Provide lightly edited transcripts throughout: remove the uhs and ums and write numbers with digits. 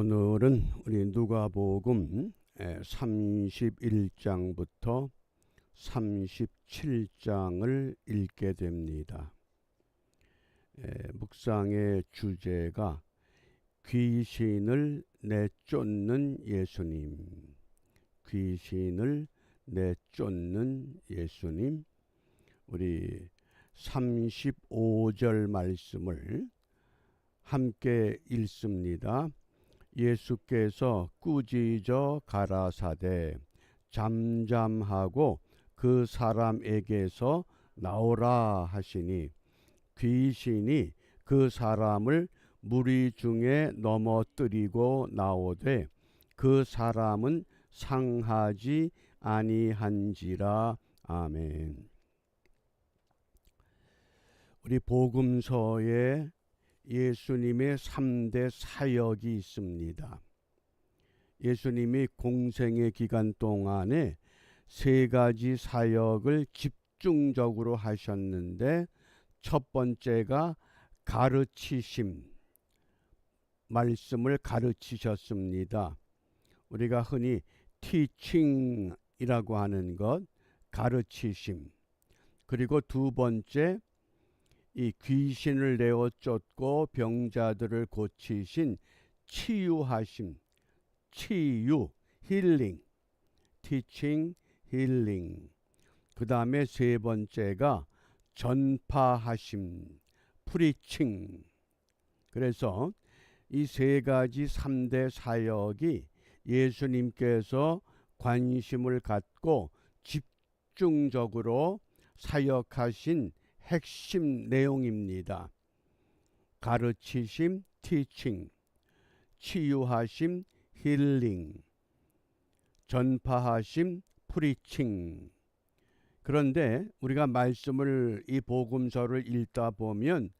오늘은 우리 누가복음 31장부터 37장을 읽게 됩니다. 묵상의 주제가 귀신을 내쫓는 예수님, 귀신을 내쫓는 예수님. 우리 35절 말씀을 함께 읽습니다. 예수께서 꾸짖어 가라사대 잠잠하고 그 사람에게서 나오라 하시니 귀신이 그 사람을 무리 중에 넘어뜨리고 나오되 그 사람은 상하지 아니한지라. 아멘. 우리 복음서에 예수님의 3대 사역이 있습니다. 예수님이 공생의 기간 동안에 3가지 사역을 집중적으로 하셨는데, 첫 번째가 가르치심, 말씀을 가르치셨습니다. 우리가 흔히 티칭이라고 하는 것, 가르치심. 그리고 두 번째, 이 귀신을 내어 쫓고 병자들을 고치신 치유하심, 치유, 힐링, 티칭, 힐링. 그 다음에 세 번째가 전파하심, 프리칭. 그래서 이 3가지 3대 사역이 예수님께서 관심을 갖고 집중적으로 사역하신 핵심 내용입니다. 가르치심, 티칭, 치유하심, 힐링, 전파하심, 프리칭. 그런데 우리가 말씀을, 이 복음서를 읽다 보면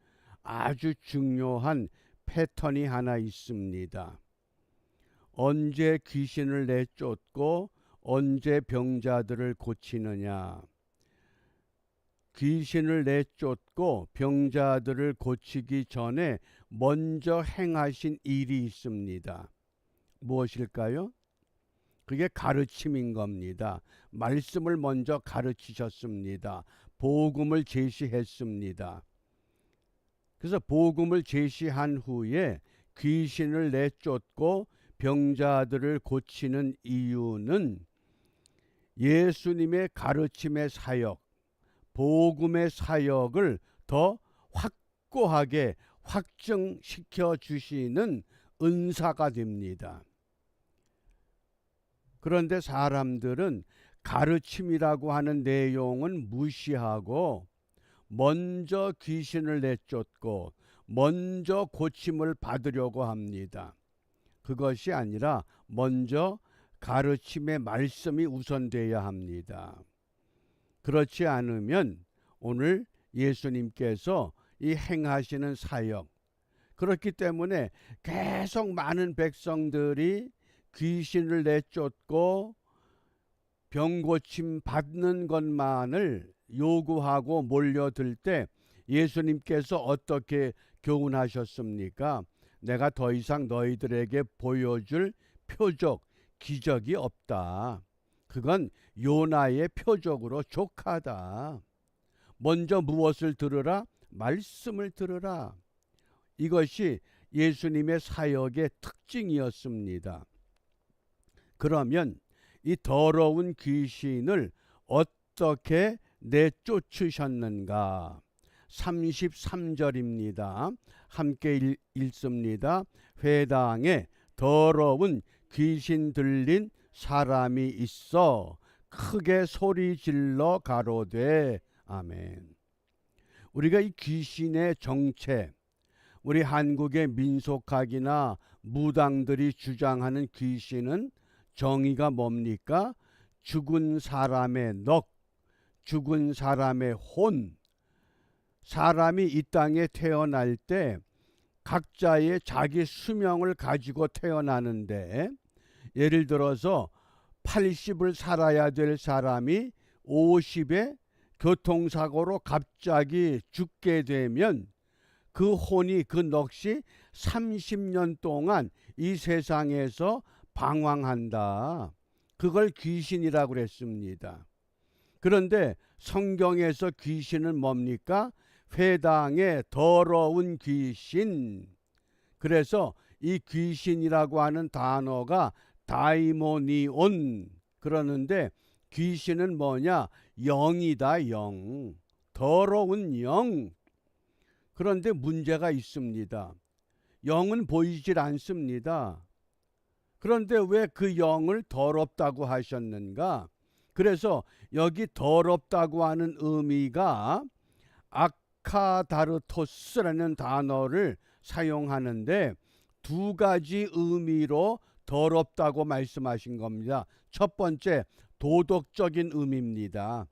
아주 중요한 패턴이 하나 있습니다. 언제 귀신을 내쫓고 언제 병자들을 고치느냐. 귀신을 내쫓고 병자들을 고치기 전에 먼저 행하신 일이 있습니다. 무엇일까요? 그게 가르침인 겁니다. 말씀을 먼저 가르치셨습니다. 복음을 제시했습니다. 그래서 복음을 제시한 후에 귀신을 내쫓고 병자들을 고치는 이유는 예수님의 가르침의 사역, 복음의 사역을 더 확고하게 확정시켜 주시는 은사가 됩니다. 그런데 사람들은 가르침이라고 하는 내용은 무시하고 먼저 귀신을 내쫓고 먼저 고침을 받으려고 합니다. 그것이 아니라 먼저 가르침의 말씀이 우선돼야 합니다. 그렇지 않으면 오늘 예수님께서 이 행하시는 사역, 그렇기 때문에 계속 많은 백성들이 귀신을 내쫓고 병고침 받는 것만을 요구하고 몰려들 때 예수님께서 어떻게 교훈하셨습니까? 내가 더 이상 너희들에게 보여줄 표적, 기적이 없다. 그건 요나의 표적으로 족하다. 먼저 무엇을 들으라? 말씀을 들으라. 이것이 예수님의 사역의 특징이었습니다. 그러면 이 더러운 귀신을 어떻게 내쫓으셨는가? 33절입니다. 함께 읽습니다. 회당에 더러운 귀신 들린 사람이 있어 크게 소리 질러 가로되. 아멘. 우리가 이 귀신의 정체, 우리 한국의 민속학이나 무당들이 주장하는 귀신은 정의가 뭡니까? 죽은 사람의 넋, 죽은 사람의 혼. 사람이 이 땅에 태어날 때 각자의 자기 수명을 가지고 태어나는데, 예를 들어서 80을 살아야 될 사람이 50에 교통사고로 갑자기 죽게 되면 그 혼이 그 넋이 30년 동안 이 세상에서 방황한다. 그걸 귀신이라고 그랬습니다. 그런데 성경에서 귀신은 뭡니까? 회당의 더러운 귀신. 그래서 이 귀신이라고 하는 단어가 다이모니온 그러는데 귀신은 뭐냐? 영이다, 영. 더러운 영. 그런데 문제가 있습니다. 영은 보이질 않습니다. 그런데 왜 그 영을 더럽다고 하셨는가? 그래서 여기 더럽다고 하는 의미가 아카다르토스라는 단어를 사용하는데 두 가지 의미로 더럽다고 말씀하신 겁니다. 첫 번째, 도덕적인 의미입니다.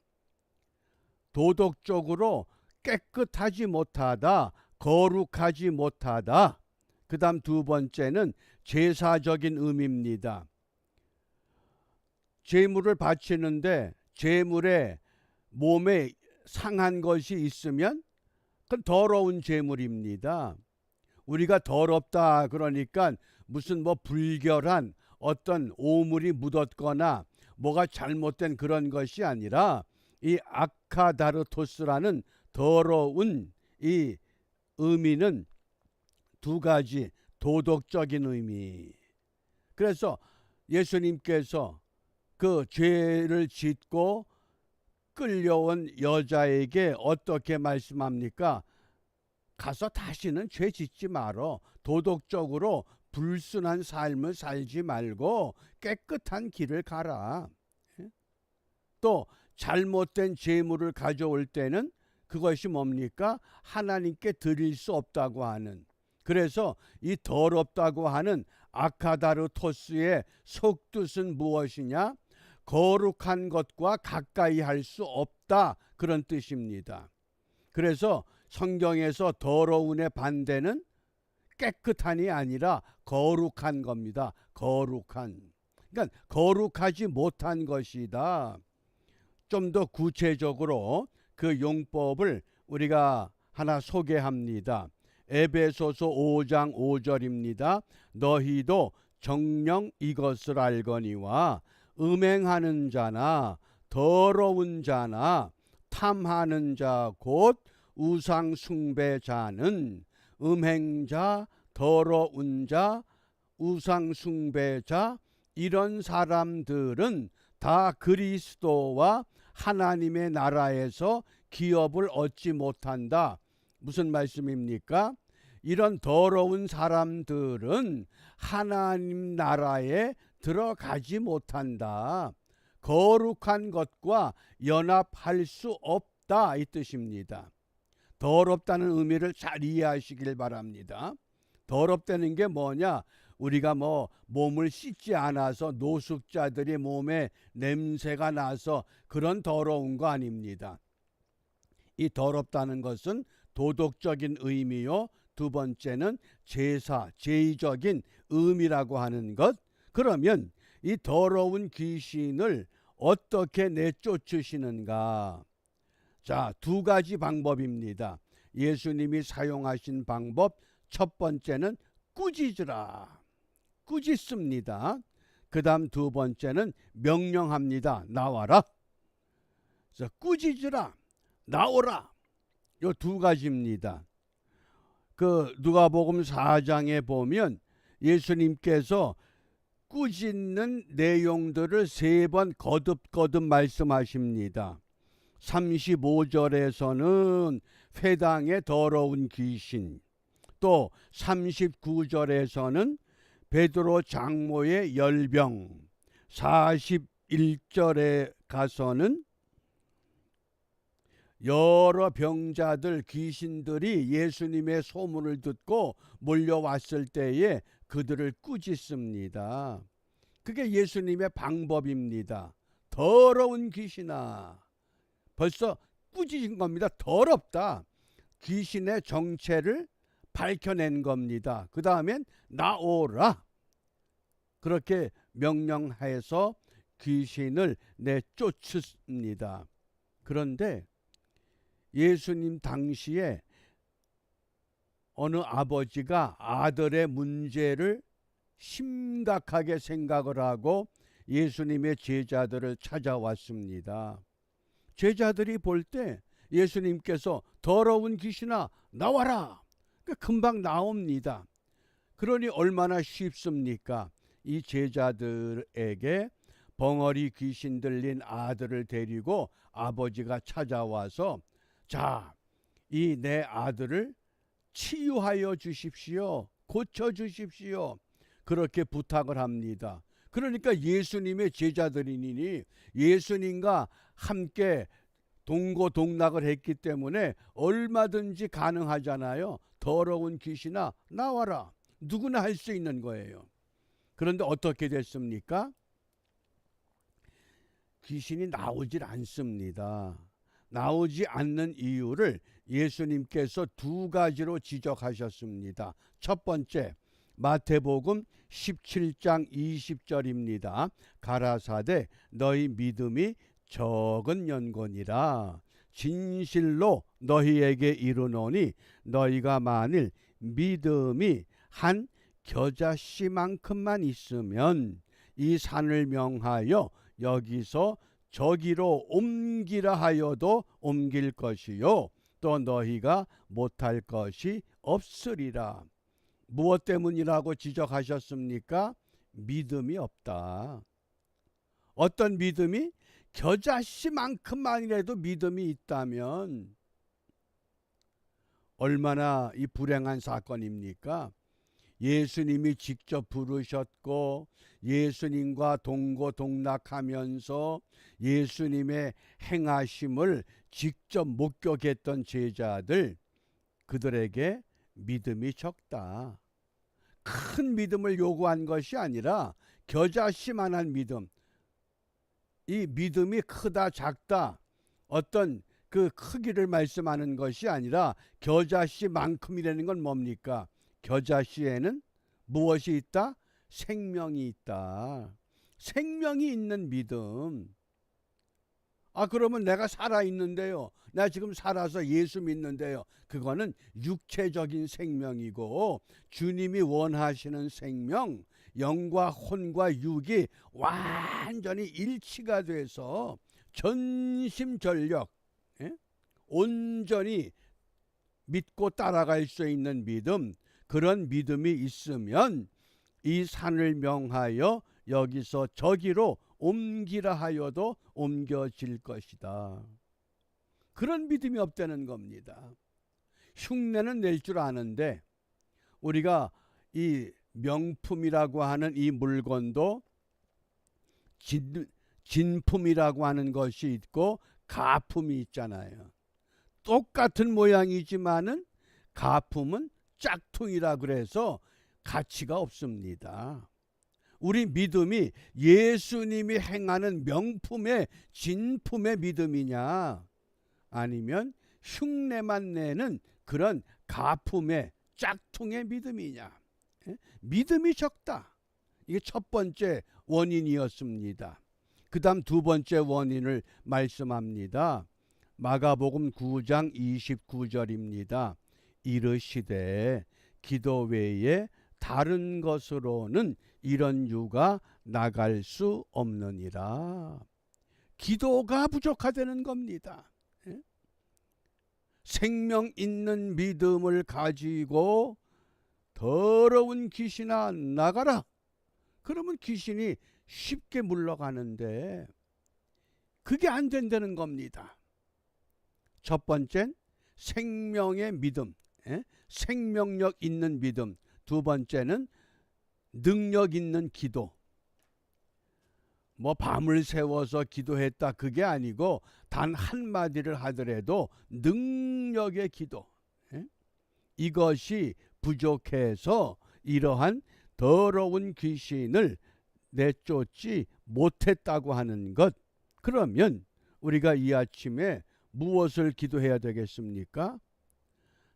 도덕적으로 깨끗하지 못하다, 거룩하지 못하다. 그 다음 두 번째는 제사적인 의미입니다. 제물을 바치는데 제물에 몸에 상한 것이 있으면 그건 더러운 제물입니다. 우리가 더럽다 그러니까 무슨 뭐 불결한 어떤 오물이 묻었거나 뭐가 잘못된 그런 것이 아니라 이 아카다르토스라는 더러운 이 의미는 두 가지 도덕적인 의미. 그래서 예수님께서 그 죄를 짓고 끌려온 여자에게 어떻게 말씀합니까? 가서 다시는 죄 짓지 말어. 도덕적으로 불순한 삶을 살지 말고 깨끗한 길을 가라. 또 잘못된 재물을 가져올 때는 그것이 뭡니까? 하나님께 드릴 수 없다고 하는. 그래서 이 더럽다고 하는 아카다르토스의 속뜻은 무엇이냐? 거룩한 것과 가까이 할 수 없다. 그런 뜻입니다. 그래서 성경에서 더러운의 반대는 깨끗한이 아니라 거룩한 겁니다. 거룩한. 그러니까 거룩하지 못한 것이다. 좀 더 구체적으로 그 용법을 우리가 하나 소개합니다. 에베소서 5장 5절입니다. 너희도 정녕 이것을 알거니와 음행하는 자나 더러운 자나 탐하는 자 곧 우상 숭배자는 음행자, 더러운 자, 우상 숭배자 이런 사람들은 다 그리스도와 하나님의 나라에서 기업을 얻지 못한다. 무슨 말씀입니까? 이런 더러운 사람들은 하나님 나라에 들어가지 못한다. 거룩한 것과 연합할 수 없다. 이 뜻입니다. 더럽다는 의미를 잘 이해하시길 바랍니다. 더럽다는 게 뭐냐? 우리가 뭐 몸을 씻지 않아서 노숙자들이 몸에 냄새가 나서 그런 더러운 거 아닙니다. 이 더럽다는 것은 도덕적인 의미요. 두 번째는 제사, 제의적인 의미라고 하는 것. 그러면 이 더러운 귀신을 어떻게 내쫓으시는가? 자, 두 가지 방법입니다. 예수님이 사용하신 방법 첫 번째는 꾸짖으라. 꾸짖습니다. 그 다음 두 번째는 명령합니다. 나와라. 그래서 꾸짖으라. 나오라. 요 두 가지입니다. 그 누가복음 4장에 보면 예수님께서 꾸짖는 내용들을 세 번 거듭거듭 말씀하십니다. 35절에서는 회당의 더러운 귀신, 또 39절에서는 베드로 장모의 열병, 41절에 가서는 여러 병자들 귀신들이 예수님의 소문을 듣고 몰려왔을 때에 그들을 꾸짖습니다. 그게 예수님의 방법입니다. 더러운 귀신아. 벌써 꾸짖은 겁니다. 더럽다. 귀신의 정체를 밝혀낸 겁니다. 그 다음엔 나오라. 그렇게 명령해서 귀신을 내쫓습니다. 그런데 예수님 당시에 어느 아버지가 아들의 문제를 심각하게 생각을 하고 예수님의 제자들을 찾아왔습니다. 제자들이 볼 때 예수님께서 더러운 귀신아 나와라! 금방 나옵니다. 그러니 얼마나 쉽습니까? 이 제자들에게 벙어리 귀신 들린 아들을 데리고 아버지가 찾아와서 자, 이 내 아들을 치유하여 주십시오. 고쳐 주십시오. 그렇게 부탁을 합니다. 그러니까 예수님의 제자들이니 예수님과 함께 동고동락을 했기 때문에 얼마든지 가능하잖아요. 더러운 귀신아 나와라. 누구나 할 수 있는 거예요. 그런데 어떻게 됐습니까? 귀신이 나오질 않습니다. 나오지 않는 이유를 예수님께서 두 가지로 지적하셨습니다. 첫 번째, 마태복음 17장 20절입니다. 가라사대 너희 믿음이 적은 연고니라. 진실로 너희에게 이르노니 너희가 만일 믿음이 한 겨자씨만큼만 있으면 이 산을 명하여 여기서 저기로 옮기라 하여도 옮길 것이요 또 너희가 못할 것이 없으리라. 무엇 때문이라고 지적하셨습니까? 믿음이 없다. 어떤 믿음이? 겨자씨만큼만이라도 믿음이 있다면 얼마나 이 불행한 사건입니까? 예수님이 직접 부르셨고 예수님과 동고동락하면서 예수님의 행하심을 직접 목격했던 제자들, 그들에게 믿음이 적다. 큰 믿음을 요구한 것이 아니라 겨자씨만한 믿음. 이 믿음이 크다 작다 어떤 그 크기를 말씀하는 것이 아니라 겨자씨만큼이라는 건 뭡니까? 겨자씨에는 무엇이 있다? 생명이 있다. 생명이 있는 믿음. 그러면 내가 살아있는데요. 나 지금 살아서 예수 믿는데요. 그거는 육체적인 생명이고 주님이 원하시는 생명, 영과 혼과 육이 완전히 일치가 돼서 전심전력, 온전히 믿고 따라갈 수 있는 믿음, 그런 믿음이 있으면 이 산을 명하여 여기서 저기로 옮기라 하여도 옮겨질 것이다. 그런 믿음이 없다는 겁니다. 흉내는 낼 줄 아는데 우리가 이 명품이라고 하는 이 물건도 진품이라고 하는 것이 있고 가품이 있잖아요. 똑같은 모양이지만은 가품은 짝퉁이라 그래서 가치가 없습니다. 우리 믿음이 예수님이 행하는 명품의 진품의 믿음이냐 아니면 흉내만 내는 그런 가품의 짝퉁의 믿음이냐. 믿음이 적다. 이게 첫 번째 원인이었습니다. 그 다음 두 번째 원인을 말씀합니다. 마가복음 9장 29절입니다. 이르시되 기도 외에 다른 것으로는 이런 유가 나갈 수 없느니라. 기도가 부족하다는 겁니다. 생명 있는 믿음을 가지고 더러운 귀신아 나가라. 그러면 귀신이 쉽게 물러가는데 그게 안 된다는 겁니다. 첫 번째는 생명의 믿음, 생명력 있는 믿음. 두 번째는 능력 있는 기도. 밤을 새워서 기도했다 그게 아니고 단 한마디를 하더라도 능력의 기도. 이것이 부족해서 이러한 더러운 귀신을 내쫓지 못했다고 하는 것. 그러면 우리가 이 아침에 무엇을 기도해야 되겠습니까?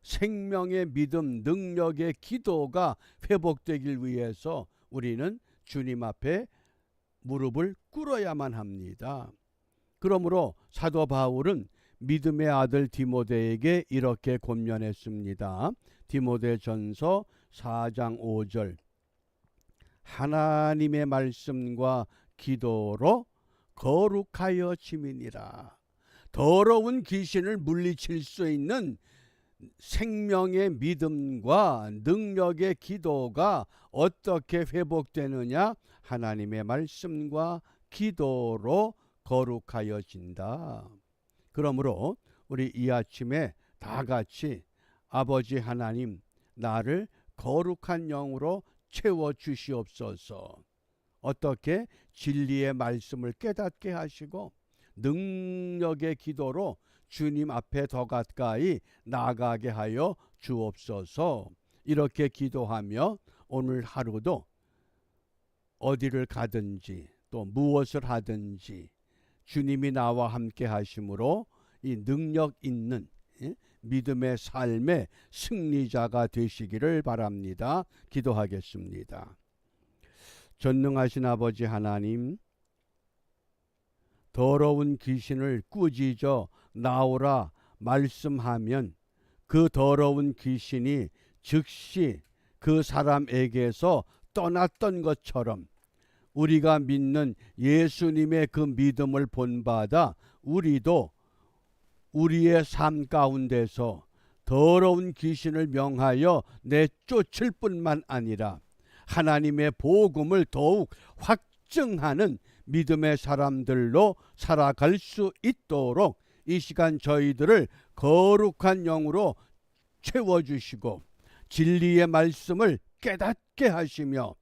생명의 믿음, 능력의 기도가 회복되길 위해서 우리는 주님 앞에 무릎을 꿇어야만 합니다. 그러므로 사도 바울은 믿음의 아들 디모데에게 이렇게 권면했습니다. 디모데전서 4장 5절 하나님의 말씀과 기도로 거룩하여 지민이라. 더러운 귀신을 물리칠 수 있는 생명의 믿음과 능력의 기도가 어떻게 회복되느냐? 하나님의 말씀과 기도로 거룩하여진다. 그러므로 우리 이 아침에 다 같이 아버지 하나님, 나를 거룩한 영으로 채워 주시옵소서. 어떻게? 진리의 말씀을 깨닫게 하시고 능력의 기도로 주님 앞에 더 가까이 나아가게 하여 주옵소서. 이렇게 기도하며 오늘 하루도 어디를 가든지 또 무엇을 하든지 주님이 나와 함께 하심으로 이 능력 있는 믿음의 삶의 승리자가 되시기를 바랍니다. 기도하겠습니다. 전능하신 아버지 하나님, 더러운 귀신을 꾸짖어 나오라 말씀하면 그 더러운 귀신이 즉시 그 사람에게서 떠났던 것처럼 우리가 믿는 예수님의 그 믿음을 본받아 우리도 우리의 삶 가운데서 더러운 귀신을 명하여 내쫓을 뿐만 아니라 하나님의 복음을 더욱 확증하는 믿음의 사람들로 살아갈 수 있도록 이 시간 저희들을 거룩한 영으로 채워주시고 진리의 말씀을 깨닫게 하시며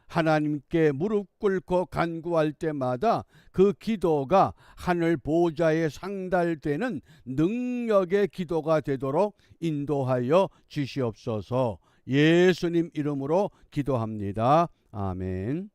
하나님께 무릎 꿇고 간구할 때마다 그 기도가 하늘 보좌에 상달되는 능력의 기도가 되도록 인도하여 주시옵소서. 예수님 이름으로 기도합니다. 아멘.